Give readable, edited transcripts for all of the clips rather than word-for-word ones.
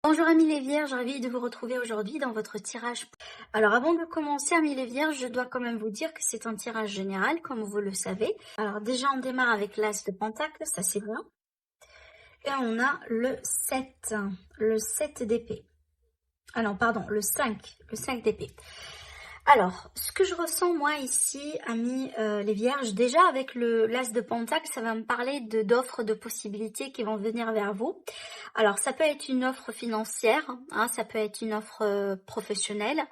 Bonjour amis les vierges, ravie de vous retrouver aujourd'hui dans votre tirage. Alors avant de commencer amis les vierges, je dois quand même vous dire que c'est un tirage général comme vous le savez. Alors déjà on démarre avec l'as de pentacle, ça c'est bien. Et on a le 7 d'épée. Ah non pardon, le 5 d'épée. Alors, ce que je ressens moi ici, amis les vierges, déjà avec l'as de pentacle, ça va me parler d'offres, de possibilités qui vont venir vers vous. Alors, ça peut être une offre financière, hein, ça peut être une offre professionnelle,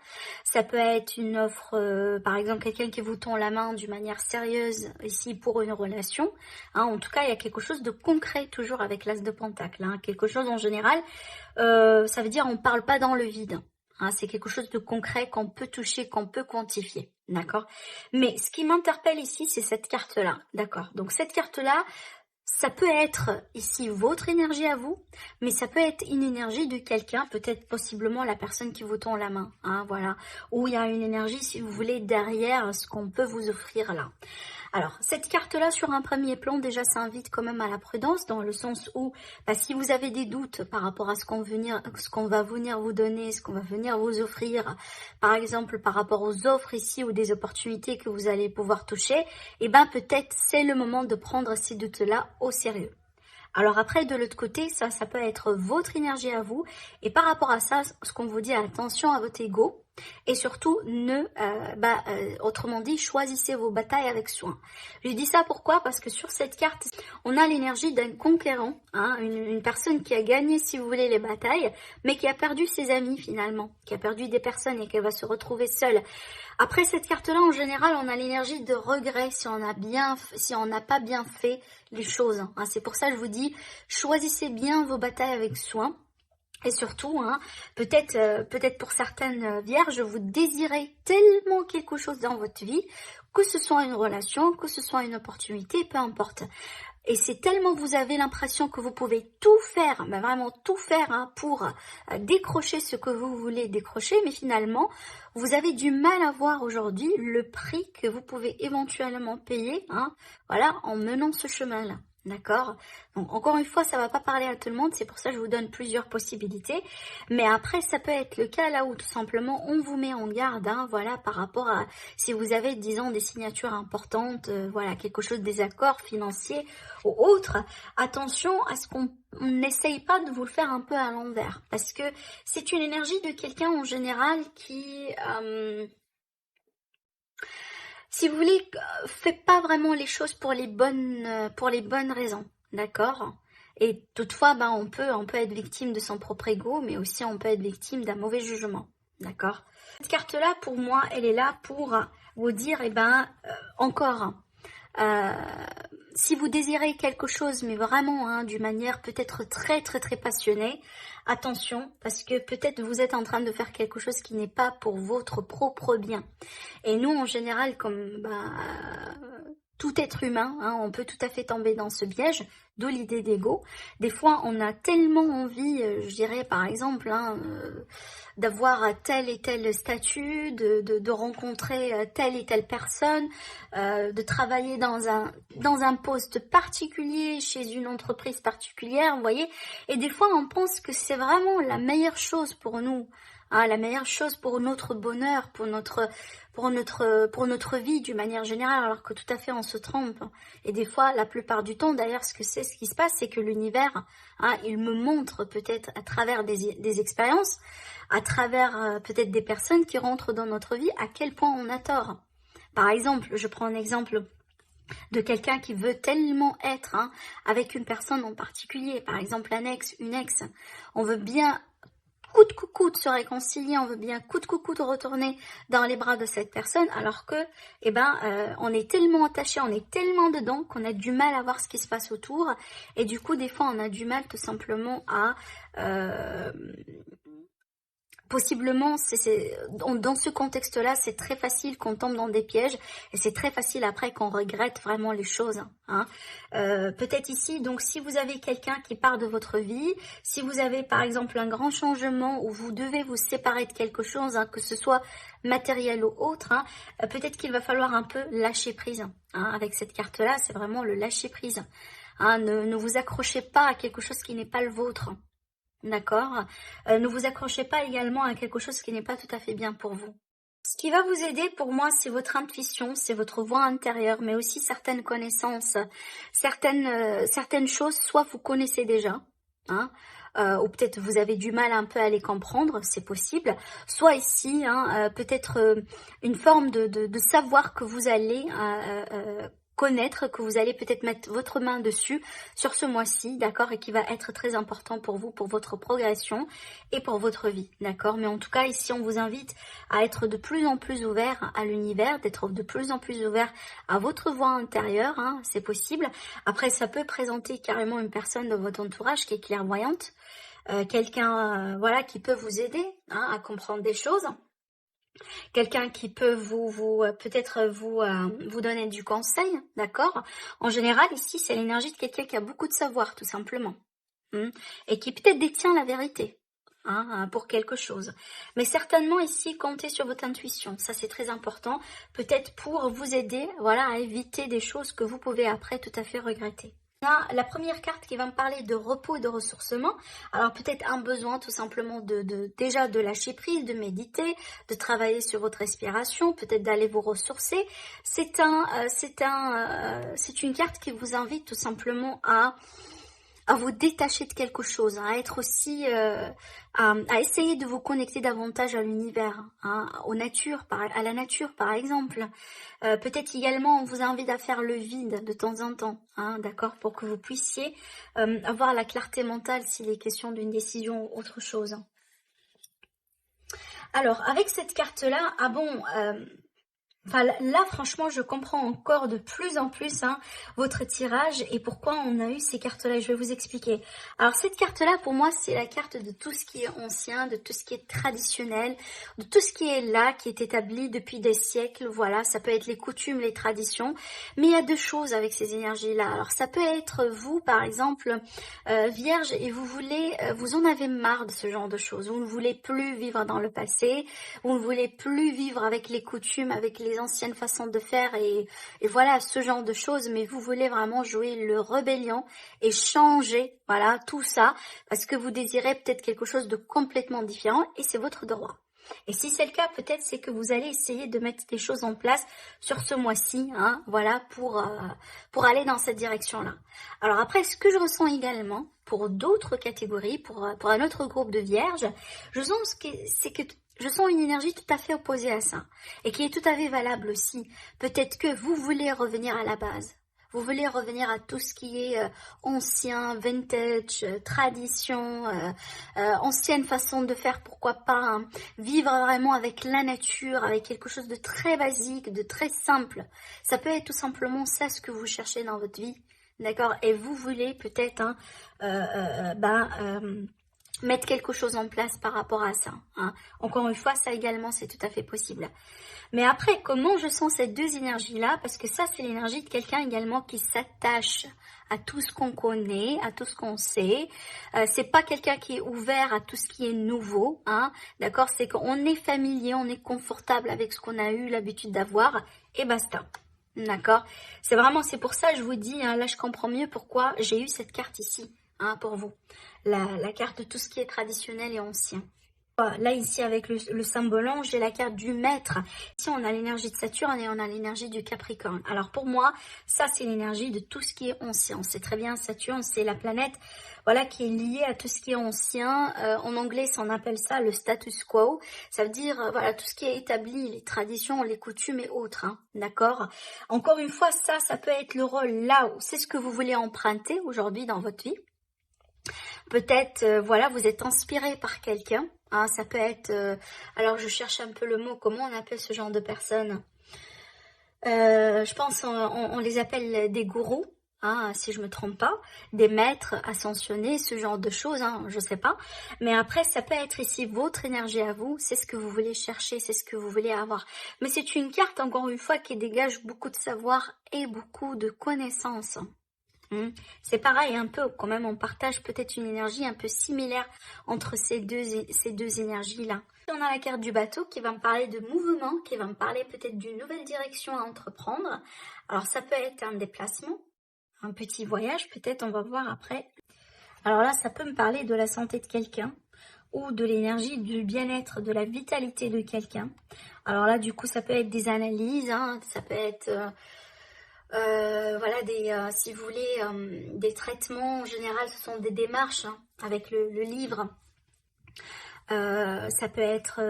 ça peut être une offre, par exemple, quelqu'un qui vous tend la main d'une manière sérieuse ici pour une relation. Hein, en tout cas, il y a quelque chose de concret toujours avec l'as de pentacle. Hein, quelque chose en général, ça veut dire on ne parle pas dans le vide. Hein, c'est quelque chose de concret qu'on peut toucher, qu'on peut quantifier, d'accord? Mais ce qui m'interpelle ici, c'est cette carte-là, d'accord? Donc cette carte-là, ça peut être ici votre énergie à vous, mais ça peut être une énergie de quelqu'un, peut-être possiblement la personne qui vous tend la main, hein, voilà. Ou il y a une énergie, si vous voulez, derrière ce qu'on peut vous offrir là. Alors, cette carte-là, sur un premier plan, déjà, ça invite quand même à la prudence, dans le sens où, si vous avez des doutes par rapport à ce qu'on va venir vous donner, ce qu'on va venir vous offrir, par exemple, par rapport aux offres ici ou des opportunités que vous allez pouvoir toucher, eh ben, peut-être c'est le moment de prendre ces doutes-là au sérieux. Alors après, de l'autre côté, ça peut être votre énergie à vous. Et par rapport à ça, ce qu'on vous dit, attention à votre ego. Et surtout, autrement dit, choisissez vos batailles avec soin. Je dis ça pourquoi? Parce que sur cette carte, on a l'énergie d'un conquérant, hein, une personne qui a gagné, si vous voulez, les batailles, mais qui a perdu ses amis finalement, qui a perdu des personnes et qui va se retrouver seule. Après cette carte-là, en général, on a l'énergie de regret si on n'a pas bien fait les choses. Hein. C'est pour ça que je vous dis, choisissez bien vos batailles avec soin. Et surtout, hein, peut-être pour certaines vierges, vous désirez tellement quelque chose dans votre vie, que ce soit une relation, que ce soit une opportunité, peu importe. Et c'est tellement vous avez l'impression que vous pouvez tout faire, mais vraiment tout faire hein, pour décrocher ce que vous voulez décrocher, mais finalement, vous avez du mal à voir aujourd'hui le prix que vous pouvez éventuellement payer, hein, voilà, en menant ce chemin-là. D'accord? Donc encore une fois, ça va pas parler à tout le monde, c'est pour ça que je vous donne plusieurs possibilités. Mais après, ça peut être le cas là où tout simplement on vous met en garde, hein, voilà, par rapport à si vous avez, disons, des signatures importantes, voilà, quelque chose, des accords financiers ou autres. Attention à ce qu'on n'essaye pas de vous le faire un peu à l'envers, parce que c'est une énergie de quelqu'un en général qui si vous voulez, faites pas vraiment les choses pour les bonnes raisons, d'accord? Et toutefois, on peut être victime de son propre ego, mais aussi on peut être victime d'un mauvais jugement, d'accord? Cette carte-là, pour moi, elle est là pour vous dire, encore, si vous désirez quelque chose, mais vraiment hein, d'une manière peut-être très très très passionnée, attention, parce que peut-être vous êtes en train de faire quelque chose qui n'est pas pour votre propre bien. Et nous, en général, comme tout être humain, hein, on peut tout à fait tomber dans ce piège, d'où l'idée d'ego. Des fois, on a tellement envie, je dirais par exemple, hein, d'avoir tel et tel statut, de rencontrer telle et telle personne, de travailler dans un poste particulier, chez une entreprise particulière, vous voyez. Et des fois, on pense que c'est vraiment la meilleure chose pour nous. Hein, la meilleure chose pour notre bonheur, pour notre vie d'une manière générale, alors que tout à fait on se trompe. Et des fois, la plupart du temps, d'ailleurs, ce qui se passe, c'est que l'univers, hein, il me montre peut-être à travers des expériences, à travers peut-être des personnes qui rentrent dans notre vie, à quel point on a tort. Par exemple, je prends un exemple de quelqu'un qui veut tellement être hein, avec une personne en particulier, par exemple un ex, une ex. On veut bien coûte que coûte se réconcilier, on veut bien coûte que coûte retourner dans les bras de cette personne, alors que, on est tellement attaché, on est tellement dedans qu'on a du mal à voir ce qui se passe autour, et du coup, des fois, on a du mal tout simplement à possiblement, dans ce contexte-là, c'est très facile qu'on tombe dans des pièges et c'est très facile après qu'on regrette vraiment les choses. Hein. Peut-être ici, donc si vous avez quelqu'un qui part de votre vie, si vous avez par exemple un grand changement où vous devez vous séparer de quelque chose, hein, que ce soit matériel ou autre, hein, peut-être qu'il va falloir un peu lâcher prise. Hein. Avec cette carte-là, c'est vraiment le lâcher prise. Hein. Ne vous accrochez pas à quelque chose qui n'est pas le vôtre. d'accord? Ne vous accrochez pas également à quelque chose qui n'est pas tout à fait bien pour vous. Ce qui va vous aider pour moi, c'est votre intuition, c'est votre voix intérieure, mais aussi certaines connaissances, certaines choses, soit vous connaissez déjà, hein, ou peut-être vous avez du mal un peu à les comprendre, c'est possible, soit ici, hein, peut-être une forme de savoir que vous allez connaître, que vous allez peut-être mettre votre main dessus sur ce mois-ci, d'accord, et qui va être très important pour vous, pour votre progression et pour votre vie, d'accord. Mais en tout cas, ici, on vous invite à être de plus en plus ouvert à l'univers, d'être de plus en plus ouvert à votre voix intérieure, hein, c'est possible. Après, ça peut présenter carrément une personne de votre entourage qui est clairvoyante, quelqu'un voilà, qui peut vous aider, hein, à comprendre des choses. Quelqu'un qui peut peut-être vous donner du conseil, d'accord? En général, ici, c'est l'énergie de quelqu'un qui a beaucoup de savoir, tout simplement. Et qui peut-être détient la vérité, hein, pour quelque chose. Mais certainement ici, comptez sur votre intuition. Ça, c'est très important. Peut-être pour vous aider, voilà, à éviter des choses que vous pouvez après tout à fait regretter. La première carte qui va me parler de repos et de ressourcement. Alors peut-être un besoin tout simplement déjà de lâcher prise, de méditer, de travailler sur votre respiration, peut-être d'aller vous ressourcer. C'est une carte qui vous invite tout simplement à vous détacher de quelque chose, à être aussi, à essayer de vous connecter davantage à l'univers, hein, à la nature par exemple. Peut-être également on vous invite à faire le vide de temps en temps, hein, d'accord, pour que vous puissiez avoir la clarté mentale s'il est question d'une décision ou autre chose. Alors avec cette carte-là, enfin, là, franchement, je comprends encore de plus en plus, hein, votre tirage et pourquoi on a eu ces cartes-là. Je vais vous expliquer. Alors, cette carte-là, pour moi, c'est la carte de tout ce qui est ancien, de tout ce qui est traditionnel, de tout ce qui est là, qui est établi depuis des siècles. Voilà, ça peut être les coutumes, les traditions. Mais il y a deux choses avec ces énergies-là. Alors, ça peut être vous, par exemple, vierge, et vous en avez marre de ce genre de choses. Vous ne voulez plus vivre dans le passé. Vous ne voulez plus vivre avec les coutumes, avec les anciennes façons de faire et voilà, ce genre de choses, mais vous voulez vraiment jouer le rébellion et changer, voilà, tout ça, parce que vous désirez peut-être quelque chose de complètement différent et c'est votre droit. Et si c'est le cas, peut-être c'est que vous allez essayer de mettre des choses en place sur ce mois-ci, hein, voilà, pour aller dans cette direction-là. Alors après, ce que je ressens également pour d'autres catégories, pour un autre groupe de vierges, je sens je sens une énergie tout à fait opposée à ça et qui est tout à fait valable aussi. Peut-être que vous voulez revenir à la base. Vous voulez revenir à tout ce qui est ancien, vintage, tradition, ancienne façon de faire, pourquoi pas, hein. Vivre vraiment avec la nature, avec quelque chose de très basique, de très simple. Ça peut être tout simplement ça ce que vous cherchez dans votre vie, d'accord? Et vous voulez peut-être, mettre quelque chose en place par rapport à ça, hein. Encore une fois, ça également, c'est tout à fait possible. Mais après, comment je sens ces deux énergies-là? Parce que ça, c'est l'énergie de quelqu'un également qui s'attache à tout ce qu'on connaît, à tout ce qu'on sait. C'est pas quelqu'un qui est ouvert à tout ce qui est nouveau, hein. D'accord? C'est qu'on est familier, on est confortable avec ce qu'on a eu l'habitude d'avoir, et basta. D'accord? C'est pour ça, je vous dis, hein, là, je comprends mieux pourquoi j'ai eu cette carte ici, hein, pour vous. La carte de tout ce qui est traditionnel et ancien. Là, ici, avec le symbole ange, j'ai la carte du maître. Ici, on a l'énergie de Saturne et on a l'énergie du Capricorne. Alors, pour moi, ça, c'est l'énergie de tout ce qui est ancien. On sait très bien, Saturne, c'est la planète, voilà, qui est liée à tout ce qui est ancien. En anglais, on appelle ça le status quo. Ça veut dire, voilà, tout ce qui est établi, les traditions, les coutumes et autres, hein, d'accord? Encore une fois, ça peut être le rôle là où c'est ce que vous voulez emprunter aujourd'hui dans votre vie. Peut-être, voilà, vous êtes inspiré par quelqu'un. Hein, ça peut être, alors je cherche un peu le mot, comment on appelle ce genre de personnes? Je pense on les appelle des gourous, hein, si je me trompe pas, des maîtres ascensionnés, ce genre de choses, hein, je sais pas. Mais après, ça peut être ici votre énergie à vous, c'est ce que vous voulez chercher, c'est ce que vous voulez avoir. Mais c'est une carte, encore une fois, qui dégage beaucoup de savoir et beaucoup de connaissances. C'est pareil, un peu, quand même, on partage peut-être une énergie un peu similaire entre ces deux énergies-là. On a la carte du bateau qui va me parler de mouvement, qui va me parler peut-être d'une nouvelle direction à entreprendre. Alors, ça peut être un déplacement, un petit voyage, peut-être, on va voir après. Alors là, ça peut me parler de la santé de quelqu'un ou de l'énergie, du bien-être, de la vitalité de quelqu'un. Alors là, du coup, ça peut être des analyses, hein, ça peut être, voilà, si vous voulez, des traitements. En général, ce sont des démarches, hein, avec le livre. Ça peut être,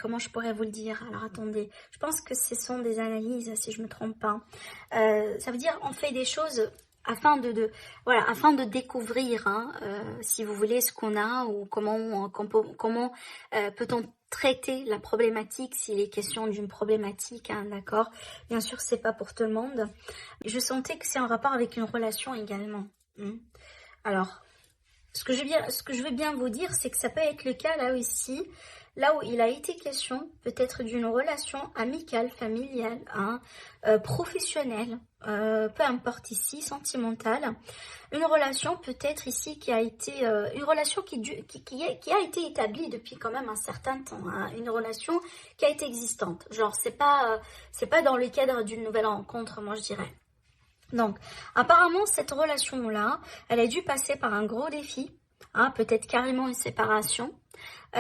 comment je pourrais vous le dire? Alors attendez, je pense que ce sont des analyses, si je me trompe pas. Ça veut dire on fait des choses afin voilà, afin de découvrir, hein, si vous voulez, ce qu'on a ou comment peut-on traiter la problématique s'il est question d'une problématique, hein, d'accord? Bien sûr, c'est pas pour tout le monde. Je sentais que c'est en rapport avec une relation également. Alors, ce que je veux bien vous dire, c'est que ça peut être le cas là aussi, là où il a été question peut-être d'une relation amicale, familiale, hein, professionnelle, peu importe ici, sentimentale. Une relation peut-être ici qui a été, une relation qui a été établie depuis quand même un certain temps, hein, une relation qui a été existante. Genre, c'est pas dans le cadre d'une nouvelle rencontre, moi je dirais. Donc, apparemment, cette relation-là, elle a dû passer par un gros défi, hein, peut-être carrément une séparation.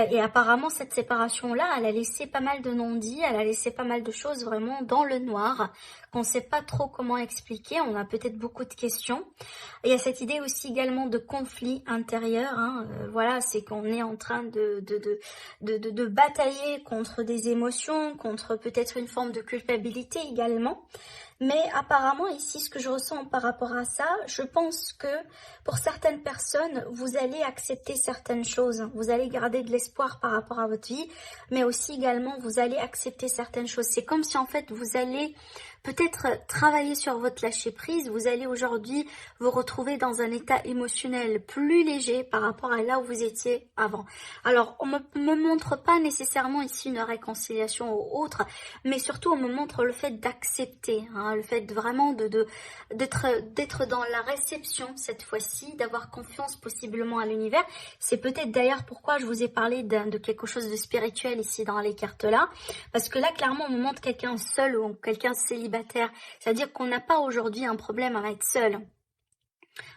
Et apparemment, cette séparation-là, elle a laissé pas mal de non-dits, elle a laissé pas mal de choses vraiment dans le noir, qu'on ne sait pas trop comment expliquer, on a peut-être beaucoup de questions. Et il y a cette idée aussi également de conflit intérieur, hein, voilà, c'est qu'on est en train de batailler contre des émotions, contre peut-être une forme de culpabilité également. Mais apparemment, ici, ce que je ressens par rapport à ça, je pense que pour certaines personnes, vous allez accepter certaines choses. Vous allez garder de l'espoir par rapport à votre vie, mais aussi également, vous allez accepter certaines choses. C'est comme si en fait, vous allez peut-être travailler sur votre lâcher-prise. Vous allez aujourd'hui vous retrouver dans un état émotionnel plus léger par rapport à là où vous étiez avant. Alors, on me montre pas nécessairement ici une réconciliation ou autre, mais surtout on me montre le fait d'accepter, hein, le fait vraiment d'être dans la réception cette fois-ci, d'avoir confiance possiblement à l'univers. C'est peut-être d'ailleurs pourquoi je vous ai parlé de quelque chose de spirituel ici dans les cartes là, parce que là clairement on me montre quelqu'un seul ou quelqu'un célibataire. C'est-à-dire qu'on n'a pas aujourd'hui un problème à être seul.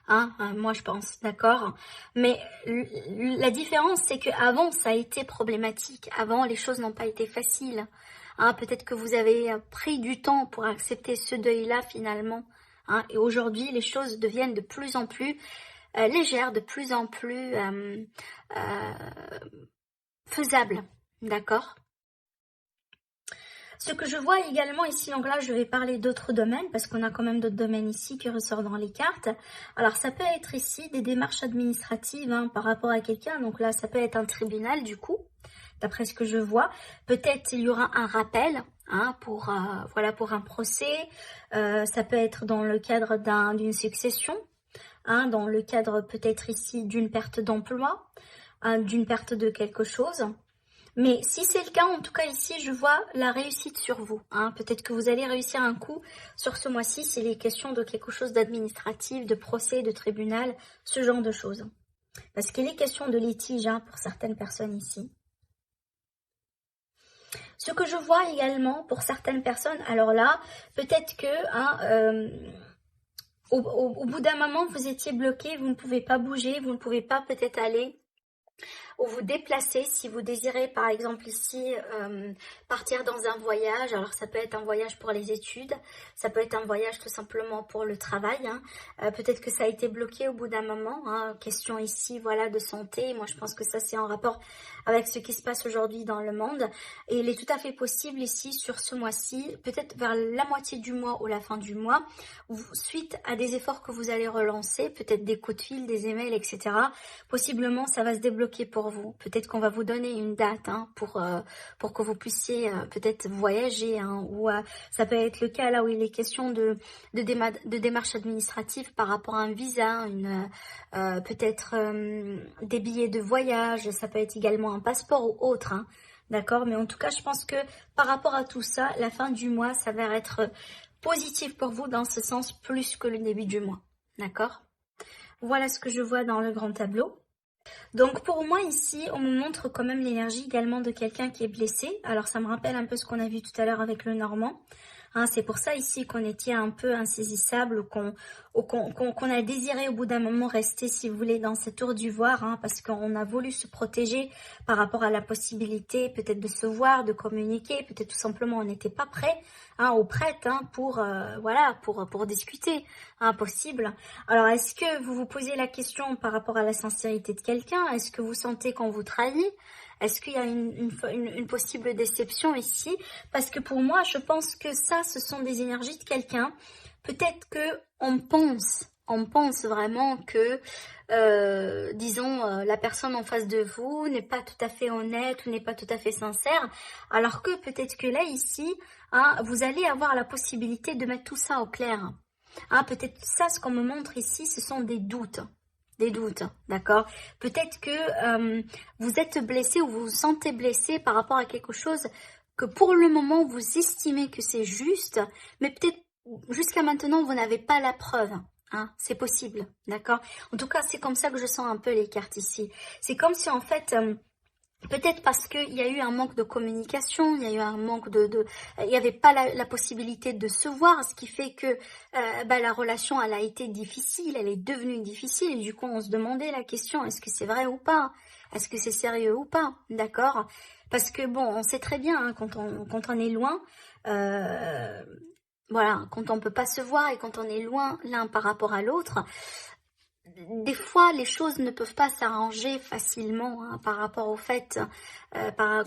Hein, moi je pense, d'accord. Mais la différence, c'est qu'avant, ça a été problématique. Avant, les choses n'ont pas été faciles. Hein, peut-être que vous avez pris du temps pour accepter ce deuil-là finalement. Hein, et aujourd'hui, les choses deviennent de plus en plus légères, de plus en plus faisables. D'accord ? Ce que je vois également ici, donc là je vais parler d'autres domaines parce qu'on a quand même d'autres domaines ici qui ressortent dans les cartes. Alors ça peut être ici des démarches administratives, hein, par rapport à quelqu'un, donc là ça peut être un tribunal du coup, d'après ce que je vois. Peut-être il y aura un rappel, hein, pour un procès. Ça peut être dans le cadre d'une succession, hein, dans le cadre peut-être ici d'une perte d'emploi, hein, d'une perte de quelque chose. Mais si c'est le cas, en tout cas ici, je vois la réussite sur vous. Hein. Peut-être que vous allez réussir un coup sur ce mois-ci s'il est question de quelque chose d'administratif, de procès, de tribunal, ce genre de choses. Parce qu'il est question de litige, hein, pour certaines personnes ici. Ce que je vois également pour certaines personnes, alors là, peut-être que hein, au bout d'un moment, vous étiez bloqué, vous ne pouvez pas bouger, vous ne pouvez pas peut-être aller ou vous déplacer si vous désirez par exemple ici partir dans un voyage. Alors ça peut être un voyage pour les études, ça peut être un voyage tout simplement pour le travail, hein. Peut-être que ça a été bloqué au bout d'un moment, hein. Question ici voilà de santé, moi je pense que ça c'est en rapport avec ce qui se passe aujourd'hui dans le monde et il est tout à fait possible ici sur ce mois-ci, peut-être vers la moitié du mois ou la fin du mois, suite à des efforts que vous allez relancer, peut-être des coups de fil, des emails, etc. Possiblement ça va se débloquer pour vous. Peut-être qu'on va vous donner une date, hein, pour que vous puissiez peut-être voyager, hein, ou ça peut être le cas là où il est question de démarches administratives par rapport à un visa, peut-être des billets de voyage, ça peut être également un passeport ou autre, hein, d'accord. Mais en tout cas, je pense que par rapport à tout ça, la fin du mois s'avère être positive pour vous dans ce sens plus que le début du mois, d'accord. Voilà ce que je vois dans le grand tableau. Donc pour moi ici, on me montre quand même l'énergie également de quelqu'un qui est blessé. Alors ça me rappelle un peu ce qu'on a vu tout à l'heure avec le Normand. Hein, c'est pour ça ici qu'on était un peu insaisissable, qu'on a désiré au bout d'un moment rester, si vous voulez, dans cette tour d'ivoire, hein, parce qu'on a voulu se protéger par rapport à la possibilité peut-être de se voir, de communiquer, peut-être tout simplement on n'était pas prêt, hein, ou prête, hein, voilà, pour discuter, hein, possible. Alors est-ce que vous vous posez la question par rapport à la sincérité de quelqu'un? Est-ce que vous sentez qu'on vous trahit? Est-ce qu'il y a une possible déception ici? Parce que pour moi, je pense que ça, ce sont des énergies de quelqu'un. Peut-être que on pense vraiment que, disons, la personne en face de vous n'est pas tout à fait honnête ou n'est pas tout à fait sincère. Alors que peut-être que là, ici, hein, vous allez avoir la possibilité de mettre tout ça au clair. Hein, peut-être ça, ce qu'on me montre ici, ce sont des doutes. Des doutes, d'accord? Peut-être que vous êtes blessé ou vous vous sentez blessé par rapport à quelque chose que pour le moment vous estimez que c'est juste, mais peut-être jusqu'à maintenant vous n'avez pas la preuve. Hein, c'est possible, d'accord? En tout cas, c'est comme ça que je sens un peu les cartes ici. C'est comme si en fait... peut-être parce qu'il y a eu un manque de communication, il y a eu un manque il n'y avait pas la possibilité de se voir, ce qui fait que la relation, elle a été difficile, elle est devenue difficile, et du coup, on se demandait la question, est-ce que c'est vrai ou pas? Est-ce que c'est sérieux ou pas? D'accord? Parce que, bon, on sait très bien, hein, quand on est loin, voilà, quand on ne peut pas se voir et quand on est loin l'un par rapport à l'autre, des fois, les choses ne peuvent pas s'arranger facilement, hein, par rapport au fait,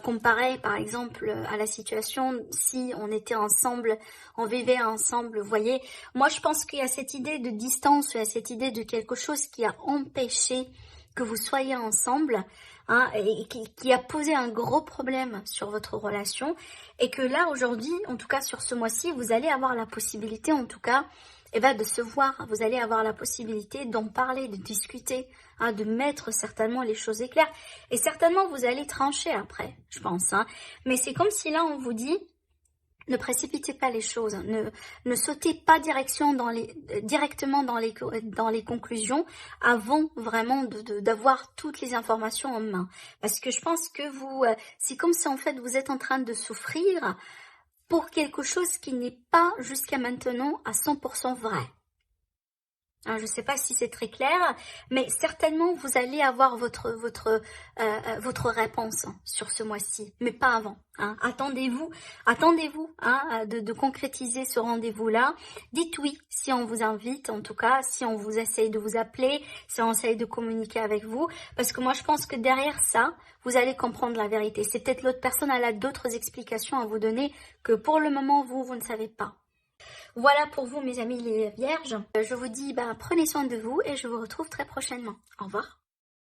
comparé par exemple à la situation si on était ensemble, on vivait ensemble, vous voyez. Moi, je pense qu'il y a cette idée de distance, il y a cette idée de quelque chose qui a empêché que vous soyez ensemble, hein, et qui a posé un gros problème sur votre relation, et que là, aujourd'hui, en tout cas sur ce mois-ci, vous allez avoir la possibilité, en tout cas, de se voir, vous allez avoir la possibilité d'en parler, de discuter, hein, de mettre certainement les choses au clair. Et certainement, vous allez trancher après, je pense. Hein. Mais c'est comme si là, on vous dit, ne précipitez pas les choses, ne sautez pas directement dans les conclusions avant vraiment d'avoir toutes les informations en main. Parce que je pense que c'est comme si en fait vous êtes en train de souffrir pour quelque chose qui n'est pas jusqu'à maintenant à 100% vrai. Je ne sais pas si c'est très clair, mais certainement vous allez avoir votre réponse sur ce mois-ci, mais pas avant. Hein. Attendez-vous hein, de concrétiser ce rendez-vous-là. Dites oui si on vous invite, en tout cas, si on vous essaye de vous appeler, si on essaye de communiquer avec vous, parce que moi je pense que derrière ça, vous allez comprendre la vérité. C'est peut-être l'autre personne, elle a d'autres explications à vous donner que pour le moment vous ne savez pas. Voilà pour vous mes amis les vierges. Je vous dis prenez soin de vous et je vous retrouve très prochainement. Au revoir.